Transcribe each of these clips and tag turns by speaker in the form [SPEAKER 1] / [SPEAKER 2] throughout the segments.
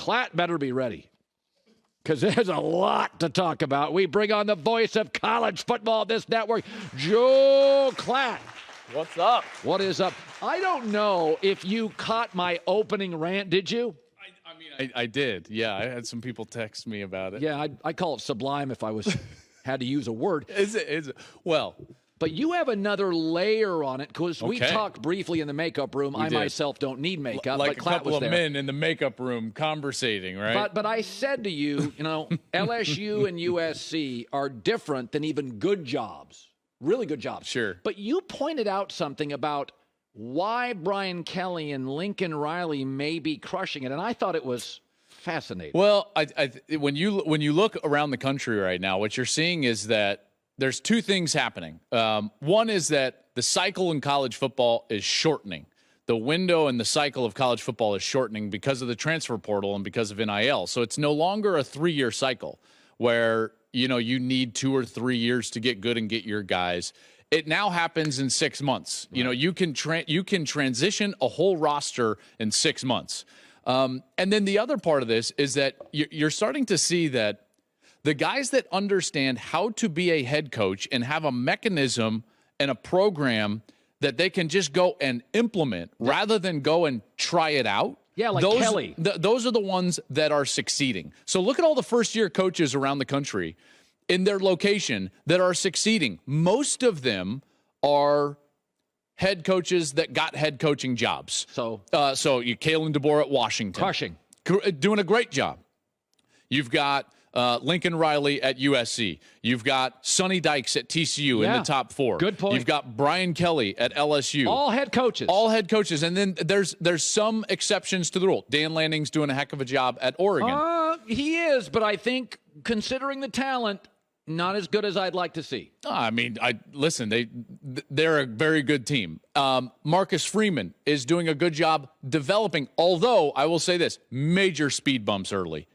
[SPEAKER 1] Klatt better be ready, because there's a lot to talk about. We bring on the voice of college football, this network, Joe Klatt.
[SPEAKER 2] What's up?
[SPEAKER 1] What is up? I don't know if you caught my opening rant. Did you?
[SPEAKER 2] I did. Yeah, I had some people text me about it.
[SPEAKER 1] Yeah, I call it sublime if I had to use a word.
[SPEAKER 2] Is it? Well,
[SPEAKER 1] but you have another layer on it, because we talked briefly in the makeup room. I myself don't need makeup,
[SPEAKER 2] like
[SPEAKER 1] but
[SPEAKER 2] a
[SPEAKER 1] Klatt
[SPEAKER 2] couple
[SPEAKER 1] was
[SPEAKER 2] of
[SPEAKER 1] there.
[SPEAKER 2] men in the makeup room conversating, right?
[SPEAKER 1] But I said to you, LSU and USC are different than even good jobs, really good jobs.
[SPEAKER 2] Sure.
[SPEAKER 1] But you pointed out something about why Brian Kelly and Lincoln Riley may be crushing it, and I thought it was fascinating.
[SPEAKER 2] Well, when you look around the country right now, what you're seeing is that there's two things happening. One is that the cycle in college football is shortening. The window and the cycle of college football is shortening because of the transfer portal and because of NIL. So it's no longer a 3-year cycle where you need 2 or 3 years to get good and get your guys. It now happens in 6 months. Right. You can transition a whole roster in 6 months. And then the other part of this is that you're starting to see that the guys that understand how to be a head coach and have a mechanism and a program that they can just go and implement rather than go and try it out.
[SPEAKER 1] Yeah, like Kelly.
[SPEAKER 2] Those are the ones that are succeeding. So look at all the first-year coaches around the country in their location that are succeeding. Most of them are head coaches that got head coaching jobs. So you Kalen DeBoer at Washington.
[SPEAKER 1] Crushing.
[SPEAKER 2] Doing a great job. You've got Lincoln Riley at USC. You've got Sonny Dykes at TCU in the top 4.
[SPEAKER 1] Good point.
[SPEAKER 2] You've got Brian Kelly at LSU.
[SPEAKER 1] All head coaches.
[SPEAKER 2] All head coaches. And then there's some exceptions to the rule. Dan Lanning's doing a heck of a job at Oregon.
[SPEAKER 1] He is, but I think considering the talent, not as good as I'd like to see.
[SPEAKER 2] Listen, they're a very good team. Marcus Freeman is doing a good job developing, although I will say this, major speed bumps early.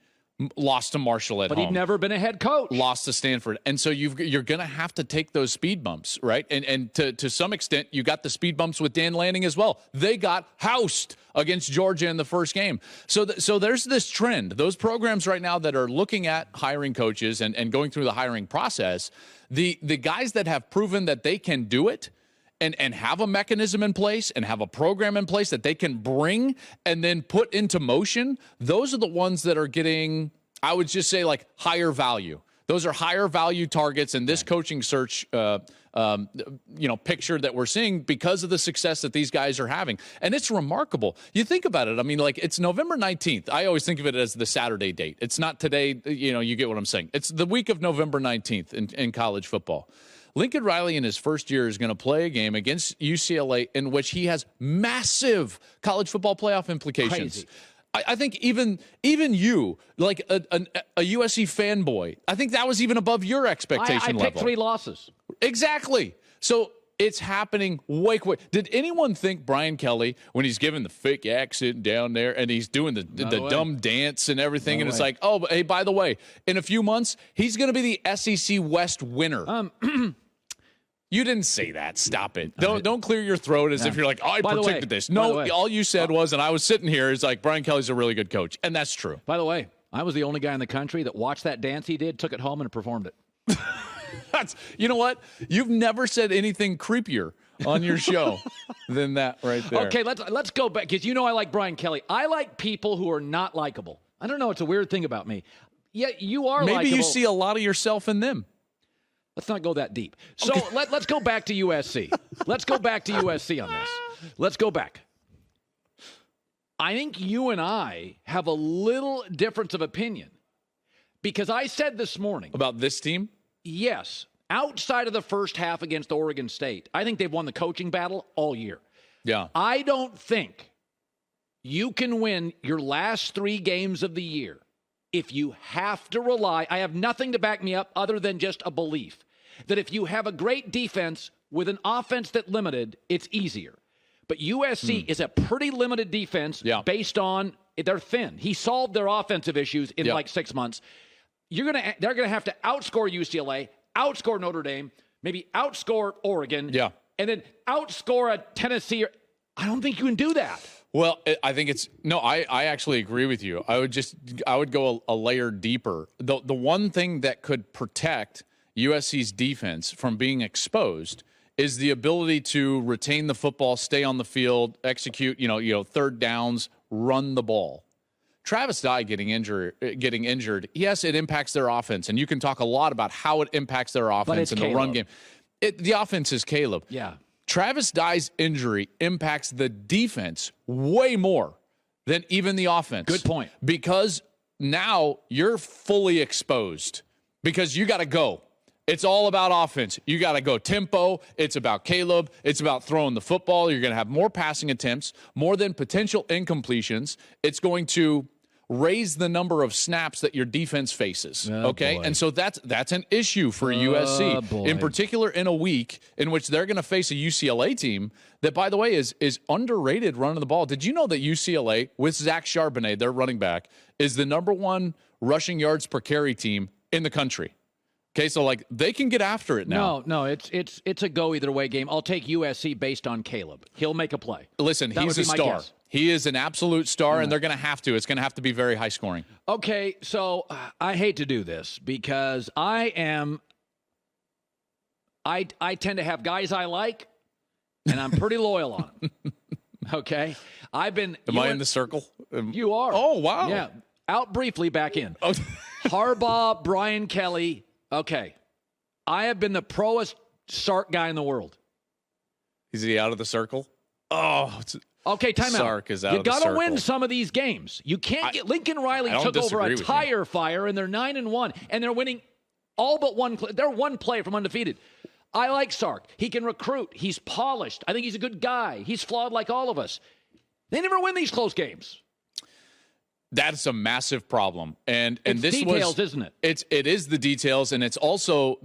[SPEAKER 2] Lost to Marshall at home.
[SPEAKER 1] But he'd never been a head coach.
[SPEAKER 2] Lost to Stanford. And so you're going to have to take those speed bumps, right? And to some extent, you got the speed bumps with Dan Lanning as well. They got housed against Georgia in the first game. So there's this trend. Those programs right now that are looking at hiring coaches and going through the hiring process, the guys that have proven that they can do it and have a mechanism in place and have a program in place that they can bring and then put into motion, those are the ones that are getting, I would just say, like, higher value. Those are higher value targets in this coaching search picture that we're seeing because of the success that these guys are having. And it's remarkable. You think about it. I mean, like, it's November 19th. I always think of it as the Saturday date. It's not today. You get what I'm saying. It's the week of November 19th in college football. Lincoln Riley in his first year is going to play a game against UCLA in which he has massive college football playoff implications.
[SPEAKER 1] Crazy.
[SPEAKER 2] I think even you, like a USC fanboy, I think that was even above your expectation level.
[SPEAKER 1] I picked 3 losses.
[SPEAKER 2] Exactly. So it's happening way quick. Did anyone think Brian Kelly, when he's giving the fake accent down there and he's doing the dumb dance and everything, and it's like, oh, hey, by the way, in a few months, he's going to be the SEC West winner. You didn't say that. Stop it. Don't clear your throat as if you're like, oh, I predicted this. No, all you said was, and I was sitting here, is like, Brian Kelly's a really good coach. And that's true.
[SPEAKER 1] By the way, I was the only guy in the country that watched that dance he did, took it home, and performed it.
[SPEAKER 2] You know what? You've never said anything creepier on your show than that right there.
[SPEAKER 1] Okay, let's go back, because I like Brian Kelly. I like people who are not likable. I don't know. It's a weird thing about me. Yet you are likable.
[SPEAKER 2] Maybe you see a lot of yourself in them.
[SPEAKER 1] Let's not go that deep. So let's go back to USC. Let's go back to USC on this. Let's go back. I think you and I have a little difference of opinion, because I said this morning.
[SPEAKER 2] About this team?
[SPEAKER 1] Yes. Outside of the first half against Oregon State, I think they've won the coaching battle all year.
[SPEAKER 2] Yeah.
[SPEAKER 1] I don't think you can win your last 3 games of the year if you have to rely, I have nothing to back me up other than just a belief, that if you have a great defense with an offense that limited, it's easier. But USC is a pretty limited defense based on they're thin. He solved their offensive issues in like 6 months. They're gonna have to outscore UCLA, outscore Notre Dame, maybe outscore Oregon, and then outscore a Tennessee. I don't think you can do that.
[SPEAKER 2] Well, I think I actually agree with you. I would go a layer deeper. The one thing that could protect USC's defense from being exposed is the ability to retain the football, stay on the field, execute, third downs, run the ball. Travis Dye getting injured, yes, it impacts their offense, and you can talk a lot about how it impacts their offense in the run game. The offense is Caleb.
[SPEAKER 1] Yeah.
[SPEAKER 2] Travis Dye's injury impacts the defense way more than even the offense.
[SPEAKER 1] Good point.
[SPEAKER 2] Because now you're fully exposed because you got to go. It's all about offense. You got to go tempo. It's about Caleb. It's about throwing the football. You're going to have more passing attempts, more than potential incompletions. It's going to raise the number of snaps that your defense faces. Okay.
[SPEAKER 1] Boy.
[SPEAKER 2] And so that's an issue for USC, in particular in a week in which they're going to face a UCLA team that, by the way, is underrated running the ball. Did you know that UCLA, with Zach Charbonnet, their running back, is the number 1 rushing yards per carry team in the country? Okay, so they can get after it now.
[SPEAKER 1] No, it's a go either way game. I'll take USC based on Caleb. He'll make a play.
[SPEAKER 2] Listen, he's a star. He is an absolute star, and they're going to have to. It's going to have to be very high scoring.
[SPEAKER 1] Okay, so I hate to do this because I tend to have guys I like, and I'm pretty loyal on them. Okay, Am
[SPEAKER 2] I in the circle?
[SPEAKER 1] You are.
[SPEAKER 2] Oh, wow.
[SPEAKER 1] Yeah, out briefly, back in.
[SPEAKER 2] Oh.
[SPEAKER 1] Harbaugh, Brian Kelly. Okay, I have been the proest Sark guy in the world.
[SPEAKER 2] Is he out of the circle? Oh,
[SPEAKER 1] okay, time out.
[SPEAKER 2] Sark is out of the circle.
[SPEAKER 1] You got to win some of these games. You can't get Lincoln Riley took over a tire fire, and they're 9-1, and they're winning all but one. They're one play from undefeated. I like Sark. He can recruit. He's polished. I think he's a good guy. He's flawed like all of us. They never win these close games.
[SPEAKER 2] That's a massive problem, and
[SPEAKER 1] it's
[SPEAKER 2] this
[SPEAKER 1] details, isn't it?
[SPEAKER 2] It is the details, and it's also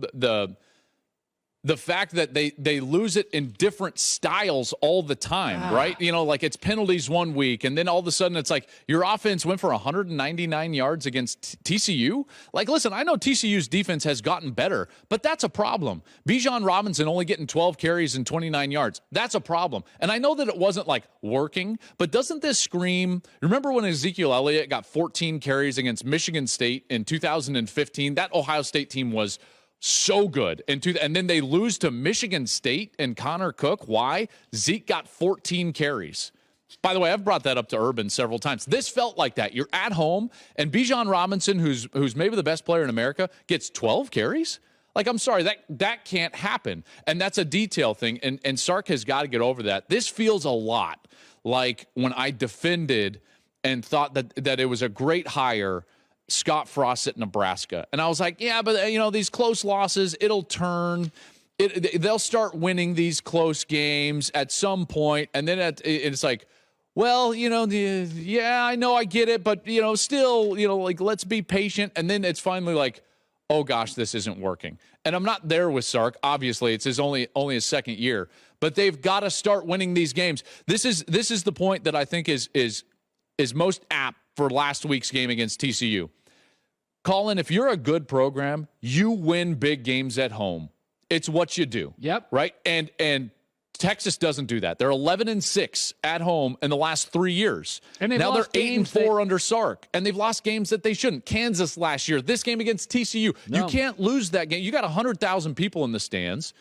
[SPEAKER 2] the fact that they lose it in different styles all the time, right? It's penalties one week, and then all of a sudden it's like your offense went for 199 yards against TCU. Listen, I know TCU's defense has gotten better, but that's a problem. Bijan Robinson only getting 12 carries and 29 yards. That's a problem. And I know that it wasn't working, but doesn't this scream? Remember when Ezekiel Elliott got 14 carries against Michigan State in 2015? That Ohio State team was so good. And then they lose to Michigan State and Connor Cook. Why? Zeke got 14 carries. By the way, I've brought that up to Urban several times. This felt like that. You're at home, and Bijan Robinson, who's maybe the best player in America, gets 12 carries? I'm sorry, that can't happen. And that's a detail thing, and Sark has got to get over that. This feels a lot like when I defended and thought that it was a great hire, Scott Frost at Nebraska. And I was like, yeah, but, these close losses, it'll turn. They'll start winning these close games at some point. And then it's like, well, yeah, I know I get it, but, still, let's be patient. And then it's finally like, oh, gosh, this isn't working. And I'm not there with Sark. Obviously, it's only his second year. But they've got to start winning these games. This is the point that I think is most apt for last week's game against TCU. Colin, if you're a good program, you win big games at home. It's what you do.
[SPEAKER 1] Yep.
[SPEAKER 2] Right? And Texas doesn't do that. They're 11-6 at home in the last 3 years. And now they're 8-4 under Sark, and they've lost games that they shouldn't. Kansas last year, this game against TCU. No. You can't lose that game. You got 100,000 people in the stands,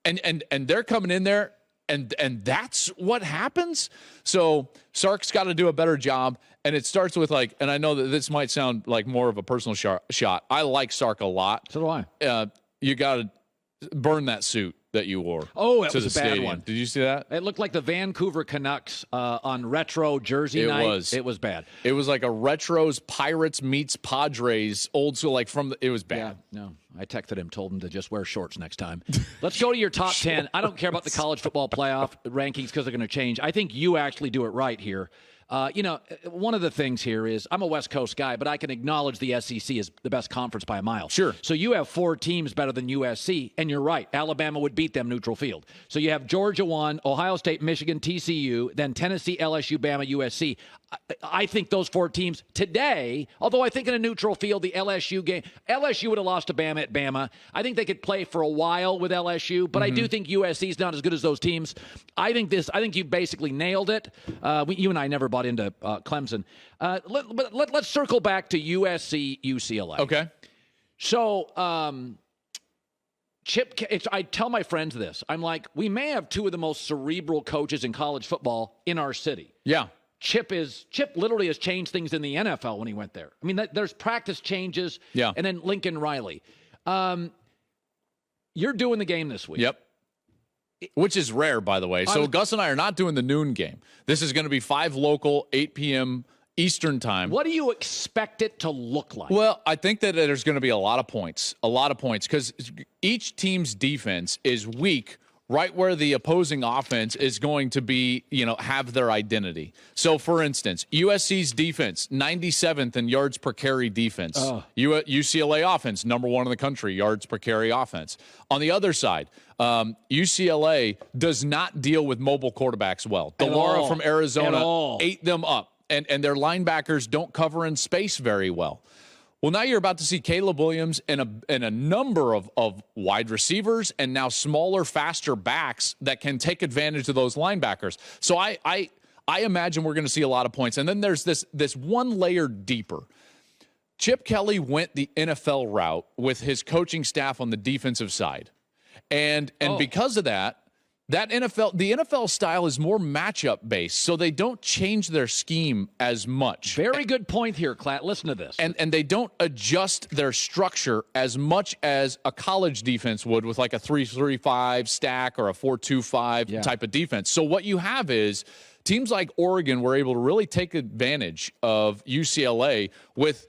[SPEAKER 2] and they're coming in there, and that's what happens. So Sark's got to do a better job. And it starts with and I know that this might sound like more of a personal shot. I like Sark a lot.
[SPEAKER 1] So do I.
[SPEAKER 2] You got to burn that suit that you wore.
[SPEAKER 1] Oh, that
[SPEAKER 2] to
[SPEAKER 1] was
[SPEAKER 2] the
[SPEAKER 1] a bad
[SPEAKER 2] stadium.
[SPEAKER 1] one.
[SPEAKER 2] Did you see that?
[SPEAKER 1] It looked like the Vancouver Canucks on retro jersey night. It was bad.
[SPEAKER 2] It was like a retros Pirates meets Padres old school. It was bad.
[SPEAKER 1] Yeah, no. I texted him, told him to just wear shorts next time. Let's go to your top 10. I don't care about the college football playoff rankings because they're going to change. I think you actually do it right here. One of the things here is I'm a West Coast guy, but I can acknowledge the SEC is the best conference by a mile.
[SPEAKER 2] Sure.
[SPEAKER 1] So you have 4 teams better than USC, and you're right. Alabama would beat them neutral field. So you have Georgia 1, Ohio State, Michigan, TCU, then Tennessee, LSU, Bama, USC. I think those 4 teams today, although I think in a neutral field, the LSU game, LSU would have lost to Bama at Bama. I think they could play for a while with LSU, but I do think USC is not as good as those teams. I think you basically nailed it. You and I never bought into Clemson. Let's circle back to USC UCLA.
[SPEAKER 2] Okay.
[SPEAKER 1] So, Chip, I tell my friends this. I'm like, we may have 2 of the most cerebral coaches in college football in our city.
[SPEAKER 2] Yeah.
[SPEAKER 1] Chip literally has changed things in the NFL when he went there. I mean, there's practice changes.
[SPEAKER 2] Yeah.
[SPEAKER 1] And then Lincoln Riley. You're doing the game this week.
[SPEAKER 2] Yep. Which is rare, by the way. So Gus and I are not doing the noon game. This is going to be 5 local, 8 p.m. Eastern time.
[SPEAKER 1] What do you expect it to look like?
[SPEAKER 2] Well, I think that there's going to be a lot of points, because each team's defense is weak right where the opposing offense is going to be, have their identity. So, for instance, USC's defense, 97th in yards per carry defense. UCLA offense, number 1 in the country, yards per carry offense. On the other side, UCLA does not deal with mobile quarterbacks well. Delara from Arizona ate them up, and their linebackers don't cover in space very well. Well, now you're about to see Caleb Williams and a number of wide receivers and now smaller, faster backs that can take advantage of those linebackers. So I imagine we're going to see a lot of points. And then there's this one layer deeper. Chip Kelly went the NFL route with his coaching staff on the defensive side. And because of that, the NFL style is more matchup based, so they don't change their scheme as much.
[SPEAKER 1] Very good point here, Klatt. Listen to this.
[SPEAKER 2] And they don't adjust their structure as much as a college defense would with like a 3-3-5 stack or a 4-2-5 type of defense. So what you have is teams like Oregon were able to really take advantage of UCLA with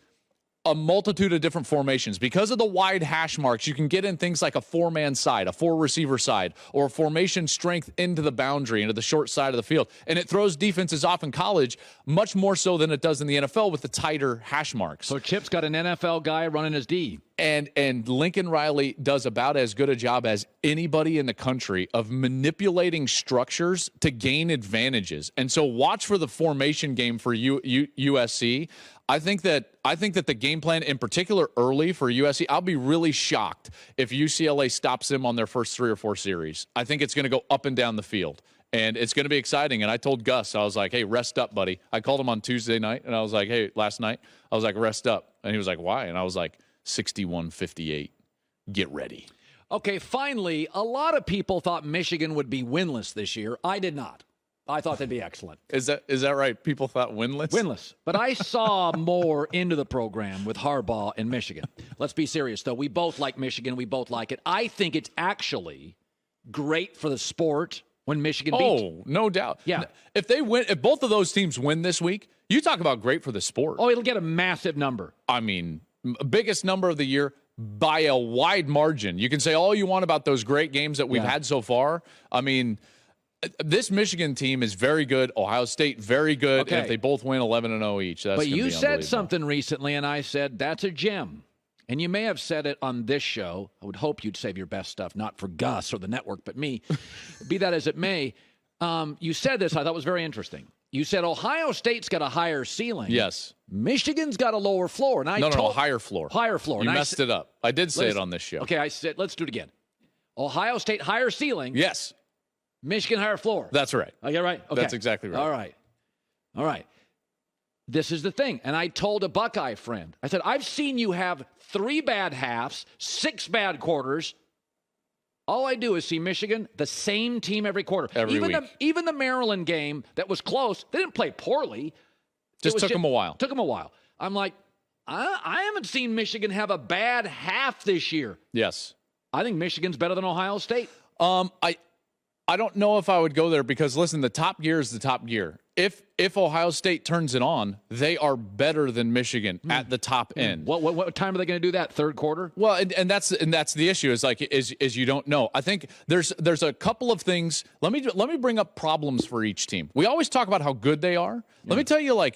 [SPEAKER 2] a multitude of different formations. Because of the wide hash marks, you can get in things like a 4-man side, a 4-receiver side, or a formation strength into the boundary, into the short side of the field. And it throws defenses off in college much more so than it does in the NFL with the tighter hash marks.
[SPEAKER 1] So Chip's got an NFL guy running his D.
[SPEAKER 2] And Lincoln Riley does about as good a job as anybody in the country of manipulating structures to gain advantages. And so watch for the formation game for USC. I think that the game plan, in particular early for USC, I'll be really shocked if UCLA stops them on their first 3 or 4 series. I think it's going to go up and down the field, and it's going to be exciting. And I told Gus, I was like, hey, rest up, buddy. I called him on Tuesday night, and I was like, hey, last night, I was like, rest up. And he was like, why? And I was like, 61-58. Get ready.
[SPEAKER 1] Okay, finally, a lot of people thought Michigan would be winless this year. I did not. I thought they'd be excellent.
[SPEAKER 2] Is that right? People thought winless?
[SPEAKER 1] Winless. But I saw more into the program with Harbaugh and Michigan. Let's be serious, though. We both like Michigan. We both like it. I think it's actually great for the sport when Michigan beats.
[SPEAKER 2] Oh, no doubt.
[SPEAKER 1] Yeah.
[SPEAKER 2] If both of those teams win this week, you talk about great for the sport.
[SPEAKER 1] Oh, it'll get a massive number.
[SPEAKER 2] I mean, biggest number of the year by a wide margin. You can say all you want about those great games that we've had so far. I mean, this Michigan team is very good. Ohio State, very good. Okay. And if they both win 11-0 each, that's going to be unbelievable.
[SPEAKER 1] But you said something recently, and I said, that's a gem. And you may have said it on this show. I would hope you'd save your best stuff, not for Gus or the network, but me. Be that as it may, you said this, I thought was very interesting. You said Ohio State's got a higher ceiling.
[SPEAKER 2] Yes.
[SPEAKER 1] Michigan's got a lower floor. And
[SPEAKER 2] No, higher floor.
[SPEAKER 1] Higher floor.
[SPEAKER 2] You messed it up. I did say it on this show.
[SPEAKER 1] Okay, I said, let's do it again. Ohio State, higher ceiling.
[SPEAKER 2] Yes.
[SPEAKER 1] Michigan, higher floor.
[SPEAKER 2] That's right.
[SPEAKER 1] I get it right? Okay.
[SPEAKER 2] That's exactly right.
[SPEAKER 1] All right. This is the thing. And I told a Buckeye friend, I said, I've seen you have 3 bad halves, 6 bad quarters. All I do is see Michigan, the same team every quarter.
[SPEAKER 2] Every week.
[SPEAKER 1] Even the Maryland game that was close, they didn't play poorly.
[SPEAKER 2] Just took them a while.
[SPEAKER 1] Took them a while. I'm like, I haven't seen Michigan have a bad half this year.
[SPEAKER 2] Yes.
[SPEAKER 1] I think Michigan's better than Ohio State.
[SPEAKER 2] I don't know if I would go there because, listen, the top gear is the top gear. If Ohio State turns it on, they are better than Michigan at the top end.
[SPEAKER 1] What time are they going to do that? Third quarter?
[SPEAKER 2] Well, and that's the issue is you don't know. I think there's a couple of things. Let me bring up problems for each team. We always talk about how good they are. Let me tell you,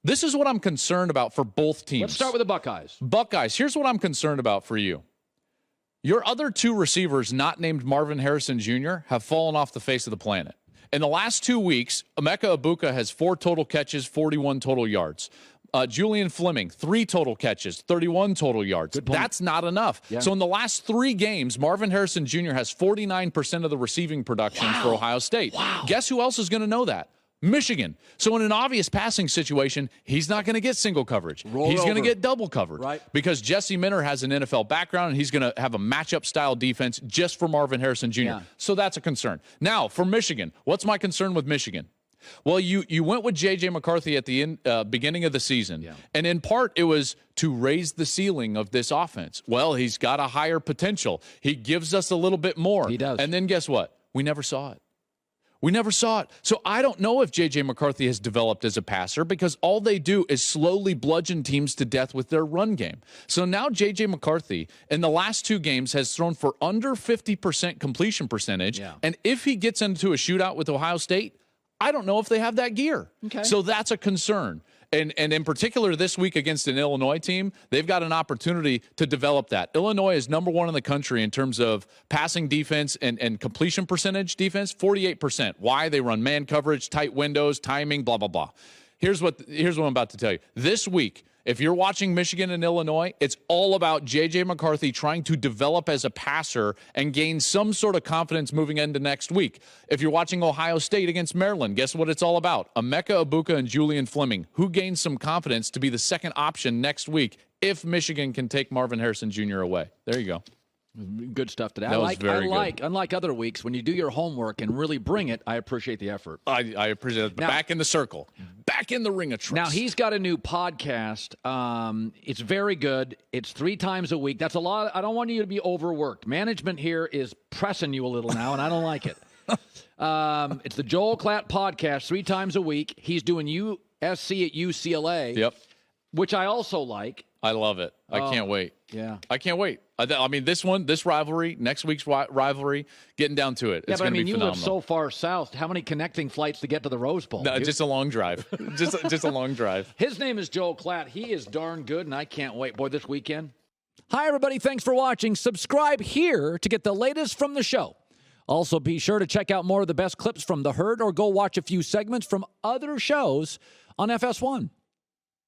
[SPEAKER 2] this is what I'm concerned about for both teams.
[SPEAKER 1] Let's start with the Buckeyes.
[SPEAKER 2] Buckeyes. Here's what I'm concerned about for you. Your other 2 receivers, not named Marvin Harrison Jr., have fallen off the face of the planet. In the last 2 weeks, Emeka Egbuka has 4 total catches, 41 total yards. Julian Fleming, 3 total catches, 31 total yards. That's not enough. Yeah. So in the last 3 games, Marvin Harrison Jr. has 49% of the receiving production for Ohio State. Wow. Guess who else is going to know that? Michigan. So in an obvious passing situation, he's not going to get single coverage. He's going to get double covered. Right. Because Jesse Minter has an NFL background, and he's going to have a matchup-style defense just for Marvin Harrison Jr. Yeah. So that's a concern. Now, for Michigan, what's my concern with Michigan? Well, you went with J.J. McCarthy at the beginning of the season, and in part it was to raise the ceiling of this offense. Well, he's got a higher potential. He gives us a little bit more.
[SPEAKER 1] He does.
[SPEAKER 2] And then guess what? We never saw it. We never saw it. So I don't know if J.J. McCarthy has developed as a passer because all they do is slowly bludgeon teams to death with their run game. So now J.J. McCarthy in the last 2 games has thrown for under 50% completion percentage. Yeah. And if he gets into a shootout with Ohio State, I don't know if they have that gear. Okay. So that's a concern. And in particular, this week against an Illinois team, they've got an opportunity to develop that. Illinois is number 1 in the country in terms of passing defense and completion percentage defense, 48%. Why? They run man coverage, tight windows, timing, blah, blah, blah. Here's what I'm about to tell you. This week, if you're watching Michigan and Illinois, it's all about J.J. McCarthy trying to develop as a passer and gain some sort of confidence moving into next week. If you're watching Ohio State against Maryland, guess what it's all about? Emeka Egbuka and Julian Fleming. Who gains some confidence to be the second option next week if Michigan can take Marvin Harrison Jr. away? There you go.
[SPEAKER 1] Good stuff today. I like, unlike other weeks, when you do your homework and really bring it, I appreciate the effort.
[SPEAKER 2] I appreciate it. Now, back in the circle. Back in the ring of trust.
[SPEAKER 1] Now, he's got a new podcast. It's very good. It's 3 times a week. That's a lot. I don't want you to be overworked. Management here is pressing you a little now, and I don't like it. It's the Joel Klatt podcast 3 times a week. He's doing USC at UCLA, which I also like.
[SPEAKER 2] I love it. I can't wait.
[SPEAKER 1] Yeah.
[SPEAKER 2] I can't wait. I mean, this rivalry, next week's rivalry, getting down to it. It's going to be phenomenal.
[SPEAKER 1] You live so far south. How many connecting flights to get to the Rose Bowl?
[SPEAKER 2] No, just a long drive. just a long drive.
[SPEAKER 1] His name is Joel Klatt. He is darn good, and I can't wait. Boy, this weekend. Hi, everybody. Thanks for watching. Subscribe here to get the latest from the show. Also, be sure to check out more of the best clips from The Herd or go watch a few segments from other shows on FS1.